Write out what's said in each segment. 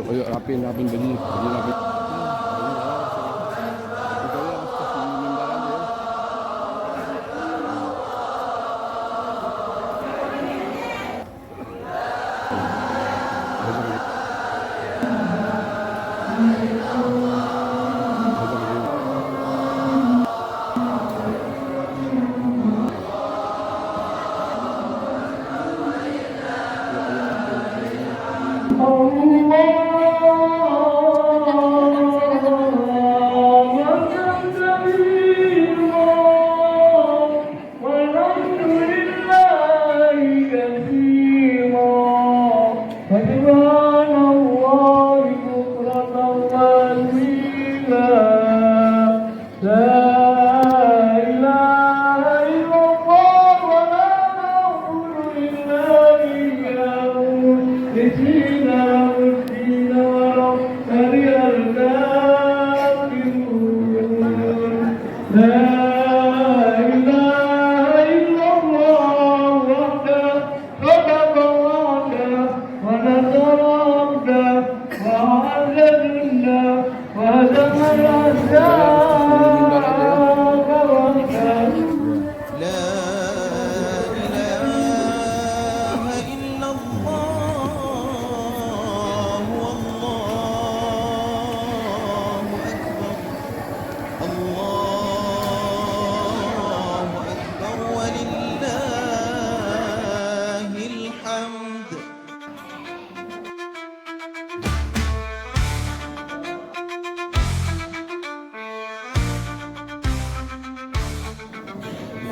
Ayo rapin baju rapin.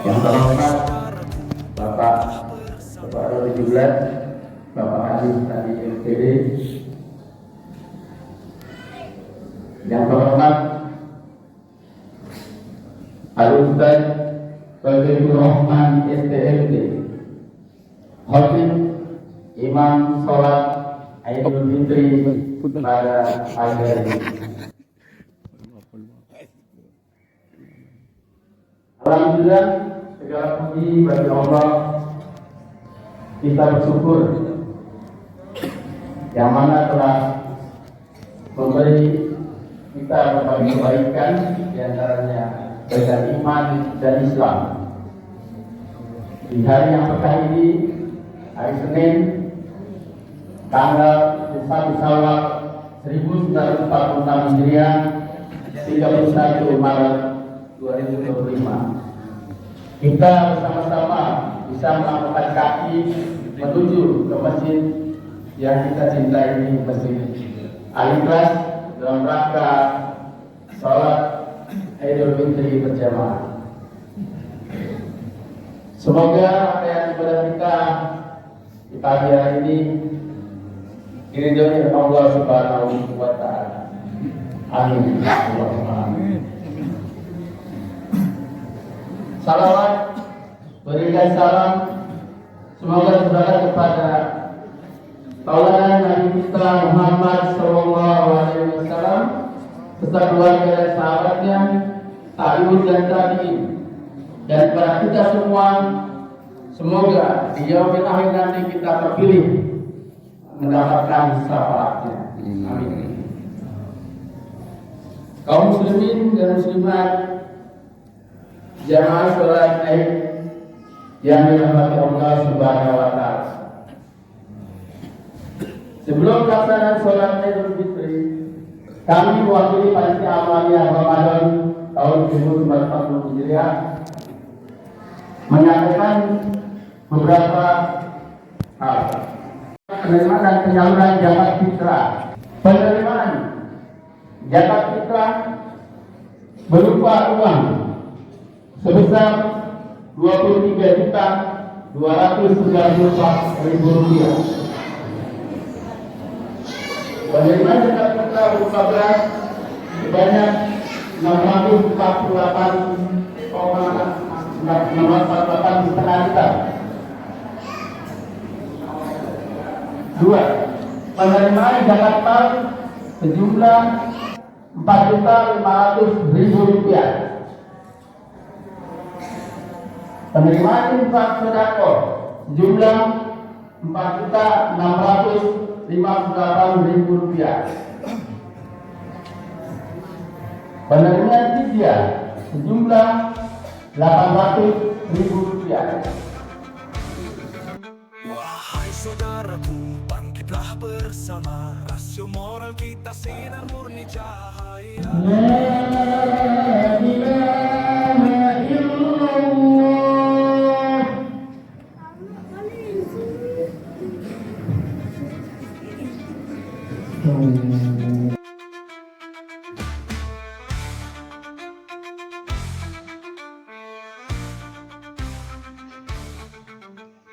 Yang terhormat Bapak Kepala 17 Bapak Haji Tadi LPD, yang terhormat Al-Ustaz Fadlur Rahman STMT, Khotib Imam Sholat Idul Fitri pada pagi hari ini. Alhamdulillah, segala puji bagi Allah. Kita bersyukur yang mana telah memberi kita berbagai kebaikan, diantaranya kebaikan iman dan Islam. Di hari yang berkah ini, hari Senin, tanggal 1 Syawal 1446 Hijriah, 31 Maret 2025. Kita bersama-sama bisa melakukan kaki menuju ke masjid yang kita cintai ini, Masjid Al-Ikhlas, dalam rangka sholat Idul Fitri berjamaah. Semoga apa yang ibadah kita di pagi hari ini diridhoi oleh Allah Subhanahu wa Ta'ala. Amin. Allahumma amin. Salawat, berikan salam semoga saudara kepada tauladan Nabi kita Muhammad Sallallahu Alaihi Wasallam beserta keluarga dan sahabatnya, tabi'in dan tabi'in, dan kepada kita semua. Semoga di yaumil akhir nanti kita terpilih mendapatkan syafaatnya. Amin. Kaum muslimin dan muslimat, jamaah sholat Id yang dirahmati Allah Subhanahu wa Ta'ala. Sebelum pelaksanaan sholat Idul Fitri, kami mewakili panitia amaliyah Ramadan tahun 1440 Hijriah menyampaikan beberapa hal. Penerimaan dan penyaluran zakat fitrah. Penerimaan zakat fitrah berupa uang sebesar Rp23.294.000. Penerimaan zakat fitrah berupa beras sebanyak 648,648,5 liter. 2. Penerimaan zakat mal sejumlah Rp4.500.000. Penerimaan infak sedekah sejumlah Rp4.650.000. Rp58.000. Penerimaan fidyah sejumlah Rp800.000. Wahai saudaraku, bangkitlah bersama, rasio moral kita sinar murni cahaya. La ilaha illallah.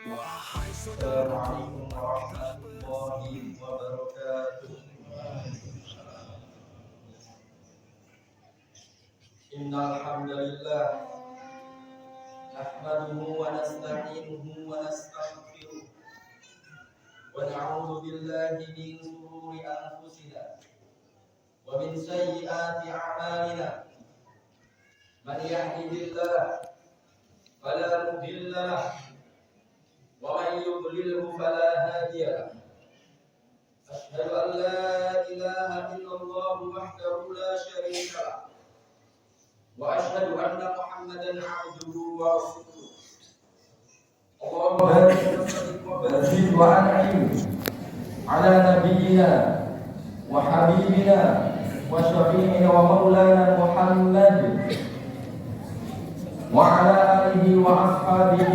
Wahai Assalamualaikum warahmatullahi wabarakatuh. Innal hamdalillah nahmaduhu wa nasta'inuhu wa nastaghfiruh wa na'udzu billahi min shururi anfusina wa min sayyiati a'malina. Man yahdihillahu fala mudilla lahu ومن يضلله فلا هادي له. أشهد أن لا إله إلا الله وحده لا شريك له وأشهد أن محمدا عبده ورسوله. اللهم بارك وسلم وبارك وأنعم على نبينا وحبيبنا وشفيعنا ومولانا محمد وعلى آله وأصحابه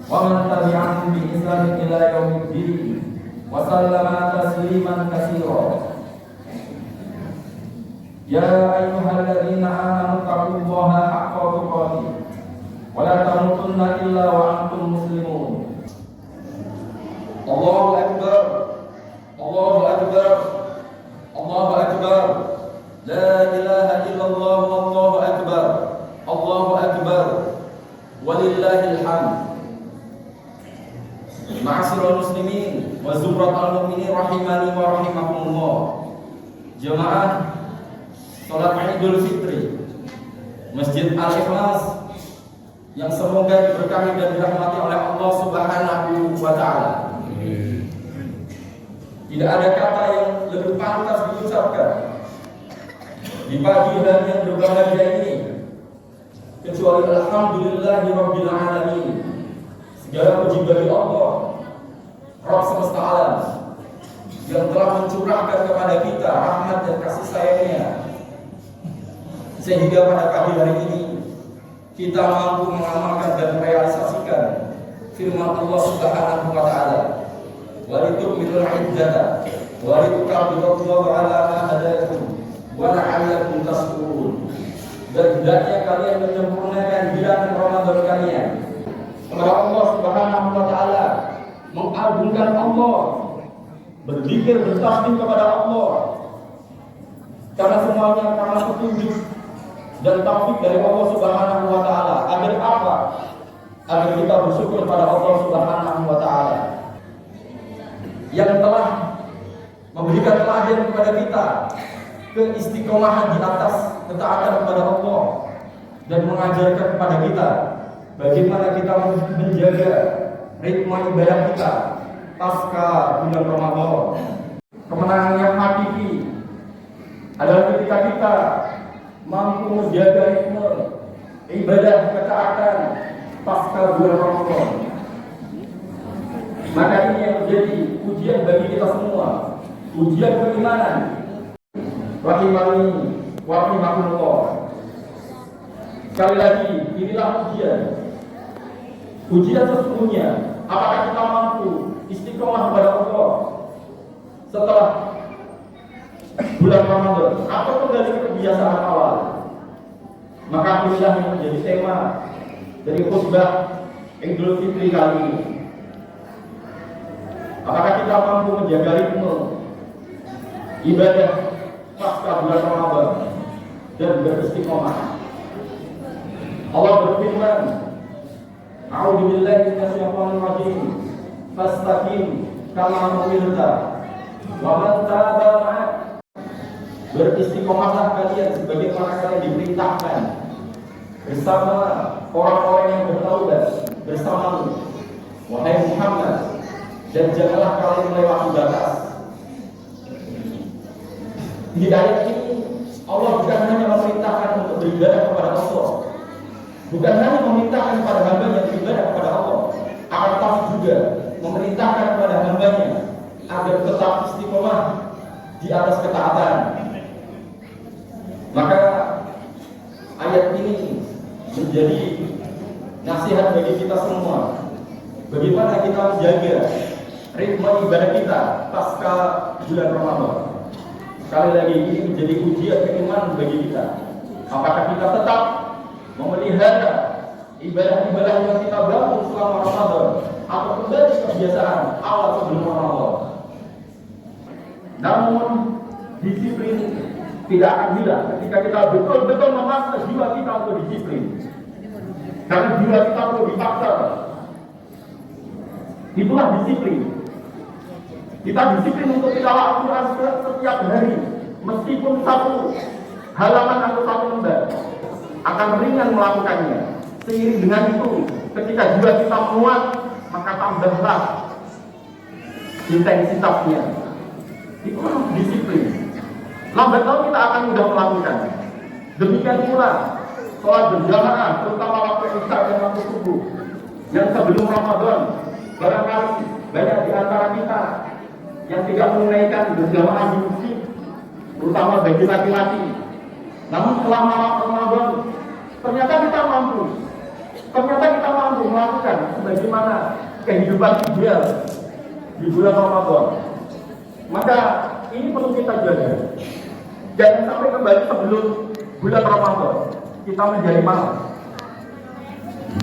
ومن تبعهم بإحسان إلى يوم الدين وسلم تسليما كثيرا. يا أيها الذين آمنوا اتقوا الله حق تقاته ولا تموتن إلا وأنتم مسلمون. الله أكبر الله أكبر الله أكبر. لا إله إلا الله والله أكبر الله أكبر ولله الحمد. Ma'asyiral muslimin wa zumratal mu'minin rahimani wa rahimakumullah. Jemaah salat Idul Fitri Masjid Al-Ikhlas yang semoga diberkahi dan dirahmati oleh Allah Subhanahu wa taala. Tidak ada kata yang lebih pantas diucapkan di pagi hari yang berbahagia ini kecuali alhamdulillahi rabbil alamin. Segala puji bagi Allah Rabb semesta alam yang telah mencurahkan kepada kita rahmat dan kasih sayangnya sehingga pada pagi hari ini kita mampu mengamalkan dan merealisasikan firman Allah Subhanahu wa taala, wa litukmilul iddata wa litukabbirullaha ala ma hadakum wa la'allakum tashkurun. Dan hendaknya kalian menyempurnakan bilangan Ramadan kalian kepada Allah Subhanahu wa taala, mengagungkan Allah, berzikir, bertasbih kepada Allah. Karena semuanya karena petunjuk dan taufik dari Allah Subhanahu wa taala. Agar apa? Agar kita bersyukur pada Allah Subhanahu wa taala yang telah memberikan teladan kepada kita keistiqomahan di atas ketaatan kepada Allah dan mengajarkan kepada kita bagaimana kita menjaga ritme ibadah kita pasca bulan Ramadan. Kemenangan yang hakiki adalah ketika kita mampu menjaga ritme ibadah ketaatan pasca bulan Ramadan. Maka ini yang menjadi ujian bagi kita semua, ujian keimanan. Rahimani wa rahimakumullah. Sekali lagi, inilah ujian. Ujian sesungguhnya, apakah kita mampu istiqomah kepada Allah setelah bulan Ramadan atau kembali ke kebiasaan awal. Maka inilah yang menjadi tema dari khutbah Idul Fitri kali ini. Apakah kita mampu menjaga ritme ibadah pasca bulan Ramadan dan beristiqomah? Allah berfirman, A'udzu billahi minasyaitonir rajim. Fastaqim kama umirta wa man taba ma'ak. Beristiqomahlah kalian sebagaimana kalian diperintahkan bersama orang-orang yang bertaubat bersamamu, wahai Muhammad, dan janganlah kalian melewati batas. Di ayat ini Allah bukan hanya memerintahkan untuk beribadah kepada Allah, bukan hanya memerintahkan kepada hamba-Nya beribadah kepada Allah, akan tetapi juga memerintahkan kepada hamba-Nya agar tetap istiqomah di atas ketaatan. Maka ayat ini menjadi nasihat bagi kita semua, bagaimana kita menjaga ritme ibadah kita pasca bulan Ramadan. Sekali lagi ini menjadi ujian keimanan bagi kita. Apakah kita tetap memelihara ibadah-ibadah yang kita bangun selama Ramadan, atau kembali kebiasaan awal sebelum Ramadan? Namun disiplin tidak akan hilang ketika kita betul-betul memaksa jiwa kita untuk disiplin. Karena jiwa kita perlu dipaksa. Itulah disiplin. Kita disiplin untuk kita lakukan setiap hari, meskipun satu halaman atau satu lembar, akan ringan melakukannya. Seiring dengan itu, ketika jiwa kita menguat, maka tambahlah intensitasnya. Itulah disiplin. Lambat laun kita akan mudah melakukan. Demikian pula sholat berjamaah, terutama waktu isya dan waktu subuh, yang sebelum Ramadan, barangkali banyak di antara kita yang tidak menunaikan berjamaah di masjid, terutama bagi laki-laki. Namun selama Ramadan, ternyata kita mampu melakukan sebagaimana kehidupan ideal di bulan Ramadan. Maka ini perlu kita jaga. Jangan sampai kembali sebelum bulan Ramadan kita menjadi malas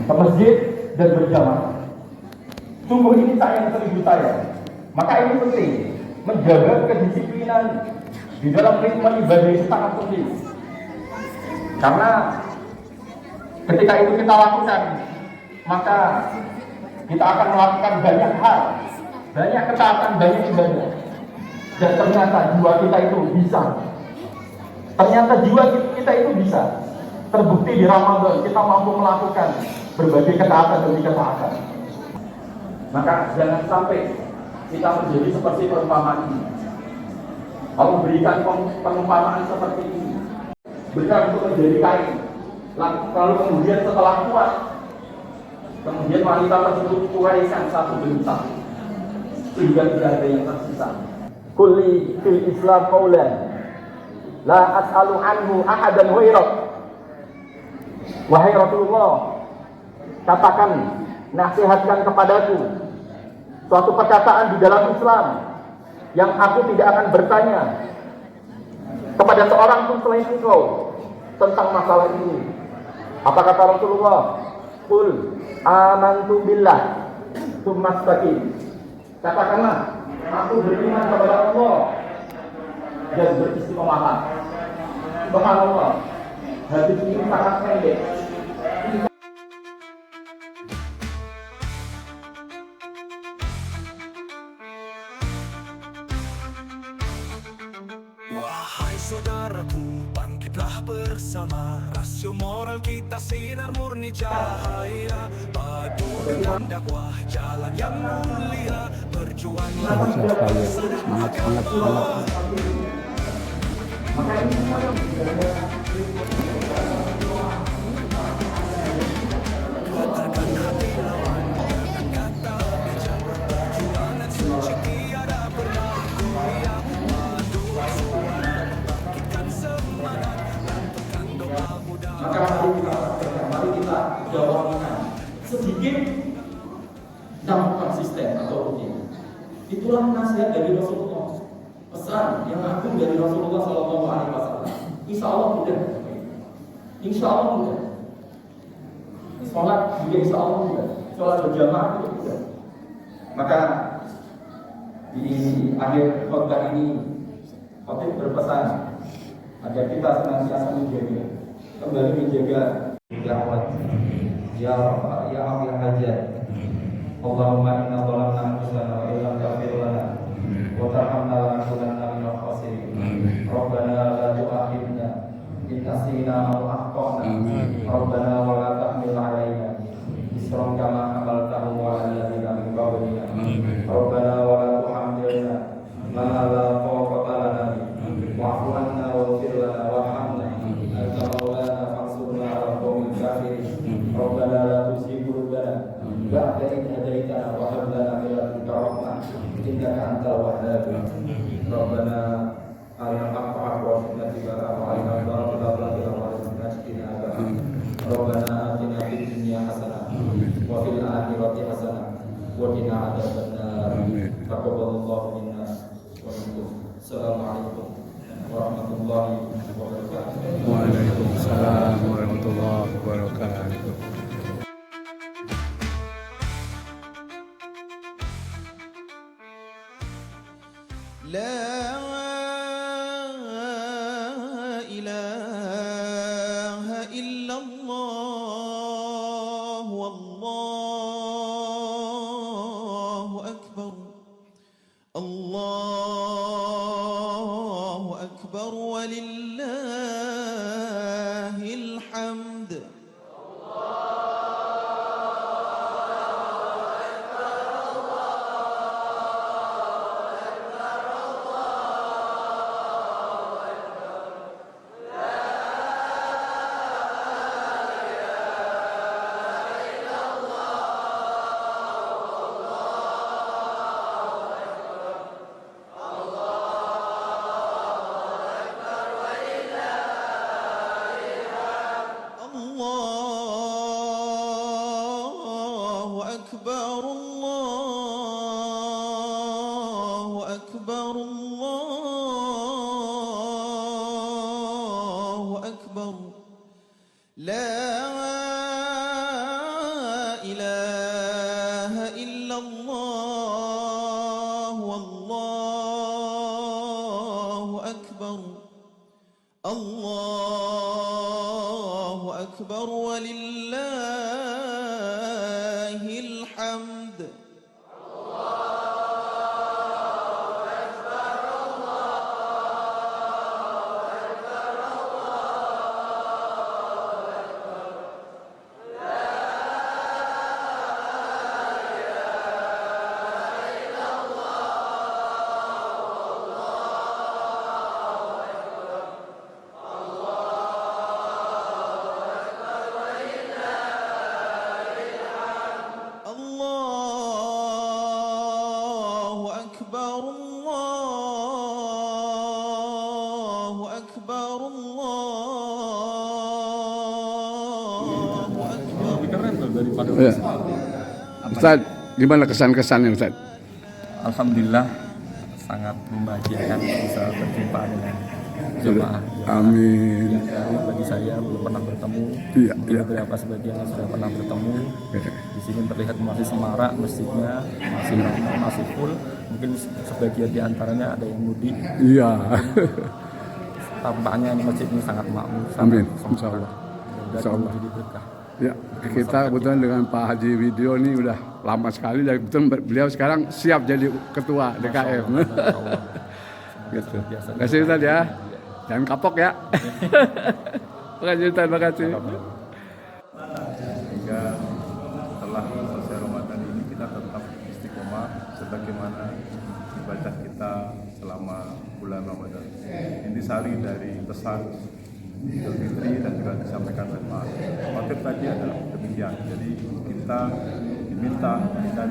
ke masjid dan berjamaah. Sungguh ini sayang 1000 sayang. Maka ini penting, menjaga kedisiplinan di dalam ritme ibadah itu sangat penting. Karena ketika itu kita lakukan, maka kita akan melakukan banyak hal, banyak ketaatan, banyak ibadah. Dan ternyata jiwa kita itu bisa. Ternyata jiwa kita itu bisa. Terbukti di Ramadan kita mampu melakukan berbagai ketaatan demi ketaatan. Maka jangan sampai kita menjadi seperti perumpamaan ini. Allah berikan perumpamaan seperti ini, benar untuk menjadi kain. Lalu kemudian setelah kuat, kemudian wanita tersebut tuaikan satu demi satu, sehingga tidak ada yang tersisa. Kulli fil Islam qaulan la as'alu anhu ahadan ghairak. Wahai Rasulullah, katakan, nasihatkan kepadaku suatu perkataan di dalam Islam yang aku tidak akan bertanya kepada seorang pun selain engkau tentang masalah ini. Apa kata Rasulullah? Qul amantu billah tsumma istaqim. Katakanlah, aku beriman kepada Allah dan beristiqomahlah. Subhanallah, hadis ini sangat pendek. Wahai saudaraku, bangkitlah bersama. Rasio moral kita sinar murni cahaya. Padu dengan dakwah jalan yang mulia. Berjuanglah Semangat. Tegarkan hati lawan dengan kata bijak. Perjuangan suci tiada pernah goyah. Padu suara membangkitkan semangat. Lantunkan doa muda. Maka mari kita jawabkan sedikit namun konsisten atau rutin. Itulah nasihat dari Rasulullah, pesan yang agung dari Rasulullah SAW. Insya Allah mudah, insya Allah mudah. Sholat juga insya Allah mudah. Sholat berjamaah itu mudah. Maka di akhir khotbah ini, khotib berpesan agar kita senantiasa kembali menjaga dakwah. Ya Amil Hajat, Allahumma inna dhalamna anfusana wa illam taghfir lana wa tarhamna lanakunanna minal khasirin. Rabbana la tu'akhidna in nasina aw akhtana. Rabbana wa la tahmil 'alaina isran kama hamaltahu 'ala alladziina min qablina. Rabbana wa la tuhammilna ma la taqata lana bihi wa'fu 'anna إنك أنت الوهاب ربنا أرنا الحق حقا وارزقنا اتباعه وأرنا الباطل باطلا وارزقنا اجتنابه ربنا آتنا في الدنيا حسنة وفي الآخرة حسنة وقنا عذاب النار تقبل الله منا ومنكم السلام عليكم ورحمة الله وبركاته. Waalaikumsalam warahmatullahi wabarakatuh. لا إله إلا الله والله أكبر الله أكبر ولله الحمد. الله أكبر الله أكبر الله أكبر لا إله إلا الله والله أكبر الله أكبر ولله الحمد. الله أكبر الله أكبر الله أكبر. Ya. Ustaz, gimana kesan-kesannya Ustaz? Alhamdulillah sangat membahagiakan bisa berjumpa dengan jemaah. Amin. Yang bagi saya belum pernah bertemu. Iya, Mungkin iya. beberapa sebagian yang sudah pernah bertemu. Di sini terlihat masih semarak masjidnya, masih ramai, masih full. Mungkin sebagian di antaranya ada yang mudik. Iya. Tampaknya masjid ini sangat makmur. Amin. sangat Insyaallah. Semoga Insyaallah. menjadi berkah. Ya, kita kebetulan dengan Pak Haji Video ini udah lama sekali dan kebetulan beliau sekarang siap jadi ketua DKM. Gitu. Terima kasih Ustaz ya. Jangan kapok ya. Terima kasih Ustaz, terima kasih. Sehingga setelah selesai Ramadan ini kita tetap istiqomah sebagaimana ibadah kita selama bulan Ramadan. Intisari dari pesan Idul Fitri dan juga disampaikan oleh Pak Khotib tadi adalah demikian. Jadi kita diminta, kita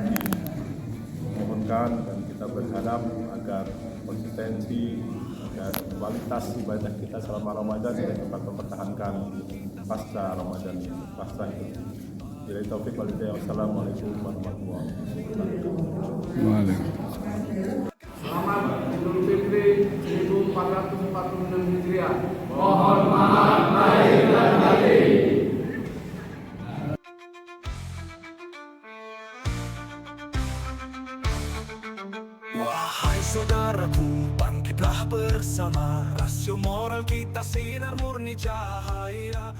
dimohonkan dan kita berharap agar konsistensi, agar kualitas ibadah kita selama Ramadan kita dapat mempertahankan pasca Ramadan ini, pasca itu. Bila taufik wal hidayah. Wassalamualaikum warahmatullahi wabarakatuh. Waalaikumsalam. Selamat Idul Fitri 1446 Hijriah. Mohon maaf lahir dan batin. Wahai saudaraku, bangkitlah bersama. Rasio moral kita sinar murni cahaya.